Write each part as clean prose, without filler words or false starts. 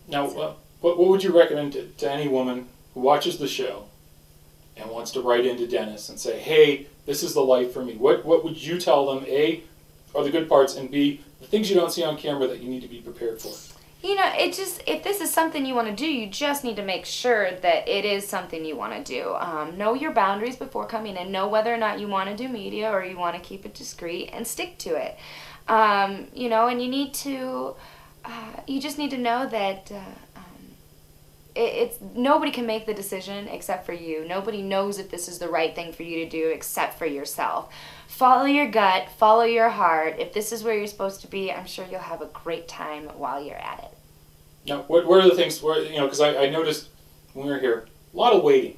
Now, what would you recommend to any woman who watches the show and wants to write into Dennis and say, hey, this is the life for me? What would you tell them, A, are the good parts, and B, the things you don't see on camera that you need to be prepared for? If this is something you want to do, you just need to make sure that it is something you want to do. Know your boundaries before coming in. Know whether or not you want to do media or you want to keep it discreet, and stick to it. And you need to, you just need to know that it's nobody can make the decision except for you. Nobody knows if this is the right thing for you to do except for yourself. Follow your gut, follow your heart. If this is where you're supposed to be, I'm sure you'll have a great time while you're at it. Now, what are the things where, because I noticed when we were here, a lot of waiting.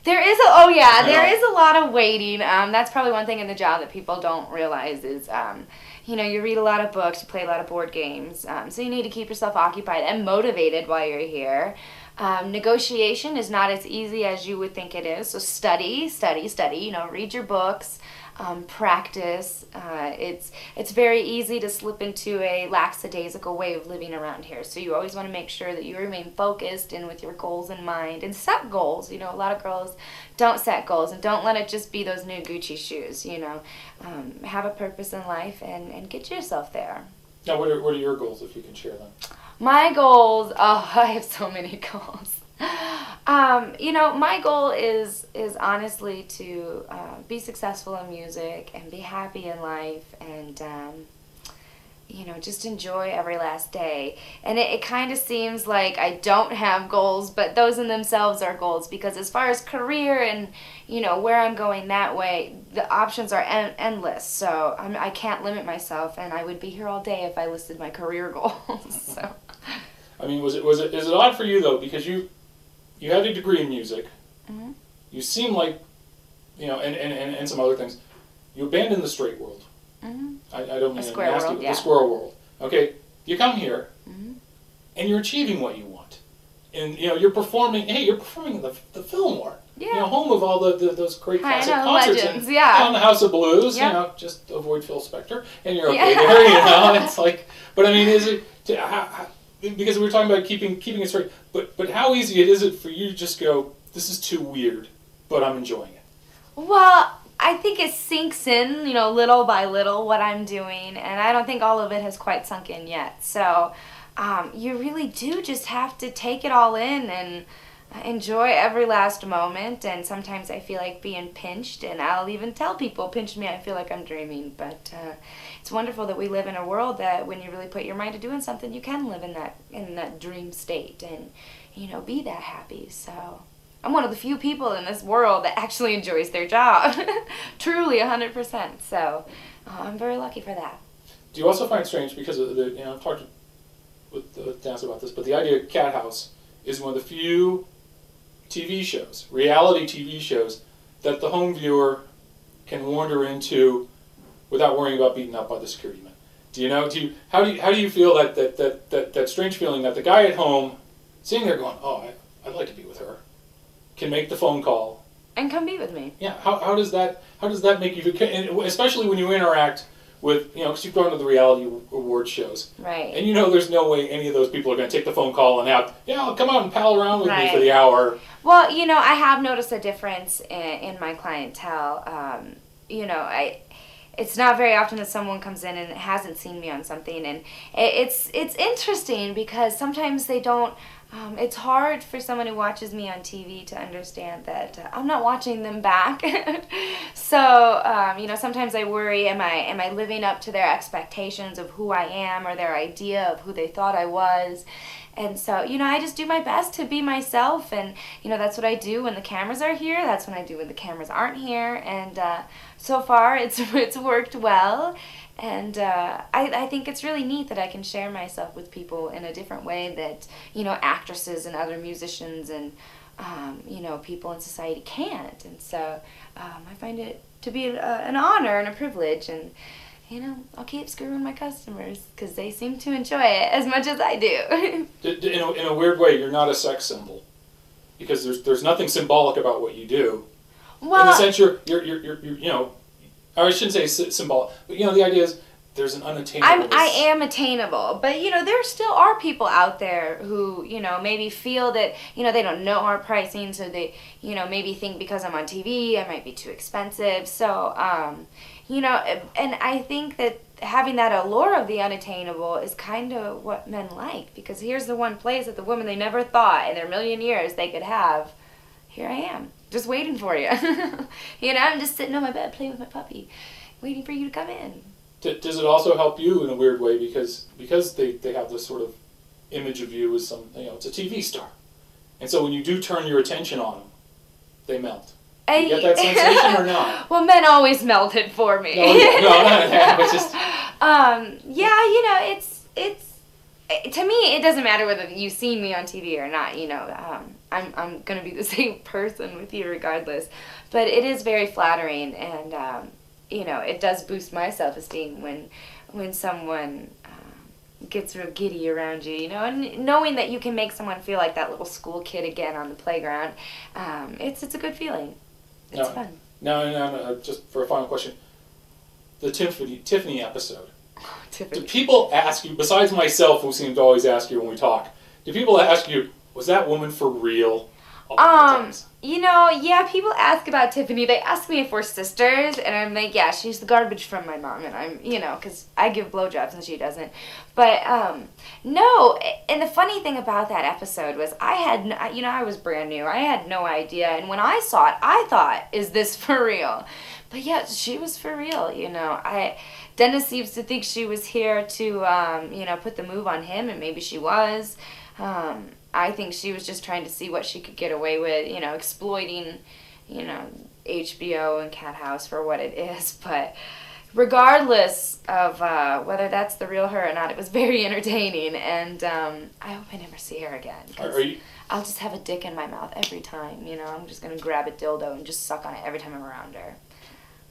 There is a lot of waiting. That's probably one thing in the job that people don't realize is, you read a lot of books, you play a lot of board games, so you need to keep yourself occupied and motivated while you're here. Negotiation is not as easy as you would think it is, so study, read your books, practice. It's very easy to slip into a lackadaisical way of living around here, so you always want to make sure that you remain focused and with your goals in mind, and set goals. A lot of girls don't set goals, and don't let it just be those new Gucci shoes. Have a purpose in life and get yourself there. Now, what are your goals, if you can share them? My goals, I have so many goals. My goal is honestly to be successful in music and be happy in life, and just enjoy every last day. And it kind of seems like I don't have goals, but those in themselves are goals, because as far as career and where I'm going that way, the options are endless. So I can't limit myself, and I would be here all day if I listed my career goals. So. I mean, is it odd for you though, because you had a degree in music. Mm-hmm. You seem like, and some other things. You abandoned the straight world. Mm-hmm. I don't mean the squirrel world. Okay, you come here, mm-hmm. and you're achieving what you want, and you're performing. Hey, you're performing the Fillmore. Yeah. Home of all those great classic concerts. Legends, and, yeah. On the House of Blues. Yeah. Just avoid Phil Spector, and you're okay there. It's like, but I mean, is it? Because we were talking about keeping it straight, but how easy is it for you to just go, this is too weird, but I'm enjoying it? Well, I think it sinks in, little by little what I'm doing, and I don't think all of it has quite sunk in yet. So you really do just have to take it all in and enjoy every last moment. And sometimes I feel like being pinched, and I'll even tell people, pinch me, I feel like I'm dreaming. But it's wonderful that we live in a world that when you really put your mind to doing something, you can live in that dream state and be that happy. So I'm one of the few people in this world that actually enjoys their job. Truly 100%. So I'm very lucky for that. Do you also find it strange, because of I've talked with Dennis about this, but the idea of Cathouse is one of the few reality TV shows, that the home viewer can wander into without worrying about being up by the security men. How do you feel that strange feeling that the guy at home sitting there going, oh, I'd like to be with her, can make the phone call and come be with me? Yeah. How does that make you feel? And especially when you interact with, because you've gone to the reality award shows. Right. And there's no way any of those people are going to take the phone call and come out and pal around with me Right. for the hour. Well, I have noticed a difference in my clientele. It's not very often that someone comes in and hasn't seen me on something, and it's interesting because sometimes they don't. It's hard for someone who watches me on TV to understand that I'm not watching them back. So, sometimes I worry, am I living up to their expectations of who I am, or their idea of who they thought I was? And so, I just do my best to be myself, and, that's what I do when the cameras are here, that's what I do when the cameras aren't here, and so far it's worked well. And I think it's really neat that I can share myself with people in a different way that, actresses and other musicians and, people in society can't. And so I find it to be an honor and a privilege. And, I'll keep screwing my customers because they seem to enjoy it as much as I do. In a weird way, you're not a sex symbol, because there's nothing symbolic about what you do. Well, in the sense you're I shouldn't say symbolic, but the idea is there's an unattainable. I am attainable, but there still are people out there who maybe feel that they don't know our pricing, so they maybe think because I'm on TV I might be too expensive. So and I think that having that allure of the unattainable is kind of what men like, because here's the one place that the woman they never thought in their million years they could have. Here I am, just waiting for you. I'm just sitting on my bed playing with my puppy, waiting for you to come in. Does it also help you in a weird way because they have this sort of image of you as some, it's a TV star, and so when you do turn your attention on them, they melt. You get that sensation or not? Well, men always melted for me. No, it's just. It's to me it doesn't matter whether you've seen me on TV or not. I'm gonna be the same person with you regardless, but it is very flattering, and it does boost my self-esteem when someone gets real giddy around you, and knowing that you can make someone feel like that little school kid again on the playground. It's a good feeling. It's fun. No, just for a final question. The Tiffany episode. Tiffany. Do people ask you, besides myself who seems to always ask you when we talk, do people ask you, was that woman for real? Yeah, people ask about Tiffany. They ask me if we're sisters, and I'm like, yeah, she's the garbage from my mom, and I'm, because I give blowjobs and she doesn't. But, no, and the funny thing about that episode was I was brand new. I had no idea, and when I saw it, I thought, is this for real? But yeah, she was for real, Dennis seems to think she was here to, put the move on him, and maybe she was. I think she was just trying to see what she could get away with, exploiting, HBO and Cathouse for what it is. But regardless of whether that's the real her or not, it was very entertaining, and I hope I never see her again. I'll just have a dick in my mouth every time, I'm just going to grab a dildo and just suck on it every time I'm around her.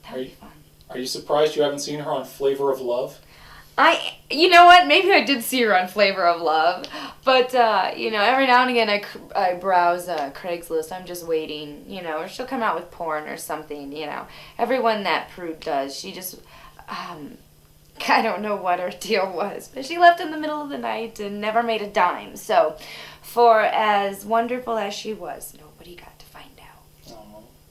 That would be fun. Are you surprised you haven't seen her on Flavor of Love? You know what? Maybe I did see her on Flavor of Love, but every now and again I browse Craigslist. I'm just waiting, or she'll come out with porn or something. Everyone that prude does. She just, I don't know what her deal was, but she left in the middle of the night and never made a dime. So, for as wonderful as she was, nobody got to find out.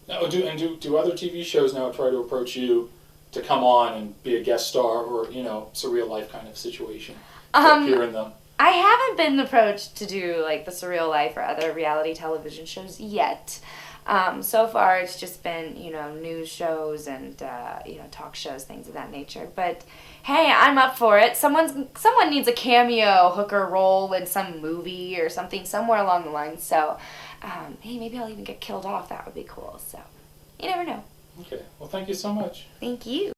Now, do other TV shows now try to approach you to come on and be a guest star, or surreal life kind of situation to appear in them? I haven't been approached to do like the Surreal Life or other reality television shows yet. So far it's just been news shows and talk shows, things of that nature. But hey, I'm up for it. Someone needs a cameo hooker role in some movie or something somewhere along the line. So hey, maybe I'll even get killed off. That would be cool. So you never know. Okay. Well, thank you so much. Thank you.